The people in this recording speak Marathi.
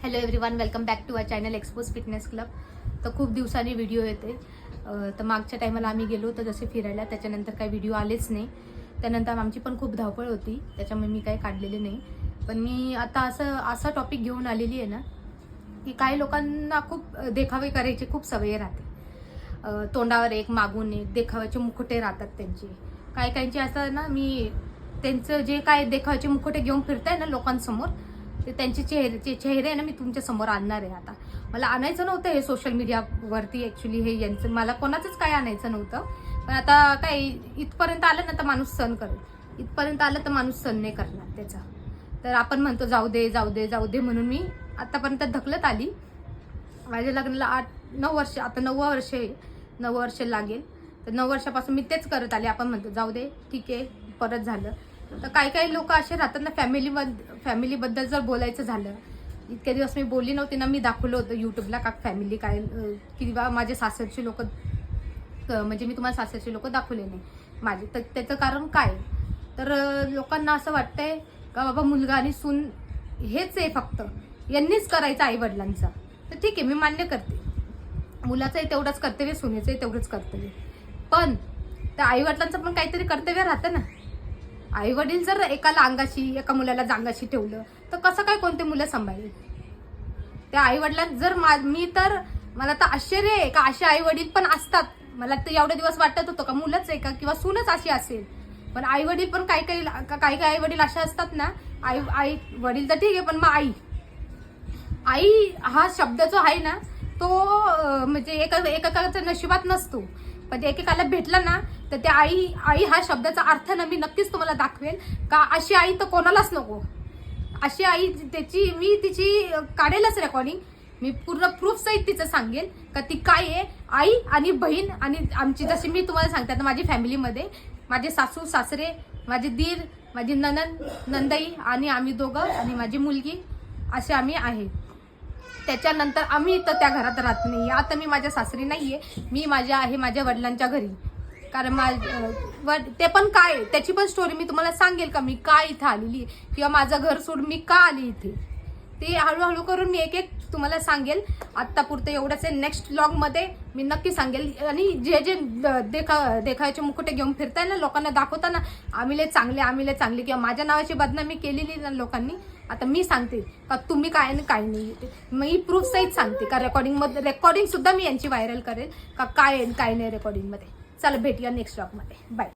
Hello everyone, welcome back to our channel expose fitness club. तर खूप दिवसांनी व्हिडिओ येते. तर मागच्या टायमाला आम्ही गेलो तर जसे फिरायला, त्याच्यानंतर काही व्हिडिओ आलेच नाही. त्यानंतर आमची पण खूप धावपळ होती, त्याच्यामुळे मी काही काढलेले नाही. पण मी आता असा टॉपिक घेऊन आलेली आहे ना, की काही लोकांना खूप देखावे करायची खूप सवय राहते. तोंडावर एक मागून एक देखाव्याचे मुखोटे राहतात त्यांचे. काहींचे असं ना, मी त्यांचं जे काय देखाव्याचे मुखोटे घेऊन फिरताय ना लोकांसमोर, ते त्यांचे चेहरे आहे ना, मी तुमच्या समोर आणणार आहे. आता मला आणायचं नव्हतं हे सोशल मीडियावरती, ॲक्च्युली हे यांचं मला कोणाचंच काय आणायचं नव्हतं. पण आता काय इथपर्यंत आलं ना तर माणूस सहन करेल, इथपर्यंत आलं तर माणूस सहन नाही करणार त्याचा. तर आपण म्हणतो जाऊ दे जाऊ दे जाऊ दे म्हणून मी आतापर्यंत ढकलत आली. माझ्या लग्नाला 8-9 वर्ष, आता 9वं वर्ष आहे, 9 वर्ष लागेल. तर 9 वर्षापासून मी तेच करत आले. आपण म्हणतो जाऊ दे, ठीक आहे, परत झालं. तर काही लोक असे राहतात ना, फॅमिलीबद्दल जर बोलायचं झालं, इतके दिवस मी बोलली नव्हती ना, मी दाखवलं होतं यूट्यूबला का फॅमिली काय, किंवा माझे सासरचे लोक, म्हणजे मी तुम्हाला सासरचे लोक दाखवले नाही माझे. तर त्याचं कारण काय, तर लोकांना असं वाटतंय का बाबा मुलगा आणि सून हेच आहे, फक्त यांनीच करायचं आई वडिलांचा. तर ठीक आहे, मी मान्य करते, मुलाचंही तेवढंच कर्तव्य, सुनेचंही तेवढंच कर्तव्य. पण त्या आई वडिलांचं पण काहीतरी कर्तव्य राहतं ना. आई वडील जर एकाला अंगाशी, एका मुलाला जांगाशी ठेवलं तर कसं काय कोणते मुलं सांभाळेल? त्या आई वडिलांना जर मी तर, मला तर आश्चर्य आहे का असे आई वडील पण असतात. मला तर एवढे दिवस वाटत होतं का मुलंच आहे का, किंवा सूनच अशी असेल. पण आई वडील पण काही आई वडील असे असतात ना. आई वडील तर ठीक आहे, पण मग आई हा शब्द जो आहे ना, तो म्हणजे एकेकाच्या नशिबात नसतो. पण एकेकाला भेटला ना, तर त्या आई हा शब्दाचा अर्थ ना मी नक्कीच तुम्हाला दाखवेल का अशी आई तर कोणालाच नको. अशी आई मी तिची काढेलच रेकॉर्डिंग. मी पूर्ण प्रूफ सहित तिचं सांगेल का ती काय आहे. आई आणि बहीण, आणि आमची जशी मी तुम्हाला सांगते आता, माझी फॅमिलीमध्ये माझे सासू सासरे, माझे दीर, माझी नंदाई आणि आम्ही दोघं आणि माझी मुलगी, असे आम्ही आहे. त्याच्यानंतर आम्ही तर त्या घरात राहत नाही. आता मी माझ्या सासरी नाहीये, मी माझ्या वडिलांच्या घरी. कारण ते पण काय, त्याची पण स्टोरी मी तुम्हाला सांगेल का मी काय इथं आलेली, किंवा माझं घर सोडून मी का आली इथे, ते हळूहळू करून मी एक तुम्हाला सांगेल. आत्तापुरतं एवढंच आहे. नेक्स्ट व्लॉगमध्ये मी नक्की सांगेल. आणि जे देखायचे मुकुटे घेऊन फिरताय ना, लोकांना दाखवताना आम्ही लय चांगले, किंवा माझ्या नावाची बदनामी केलेली ना लोकांनी, आता मी सांगते का तुम्ही काय आणि काय नाही. मी प्रूफ सहित सांगते का रेकॉर्डिंग सुद्धा मी यांची व्हायरल करेल का काय नाही रेकॉर्डिंगमध्ये. चला भेटूया नेक्स्ट व्लॉगमध्ये. बाय.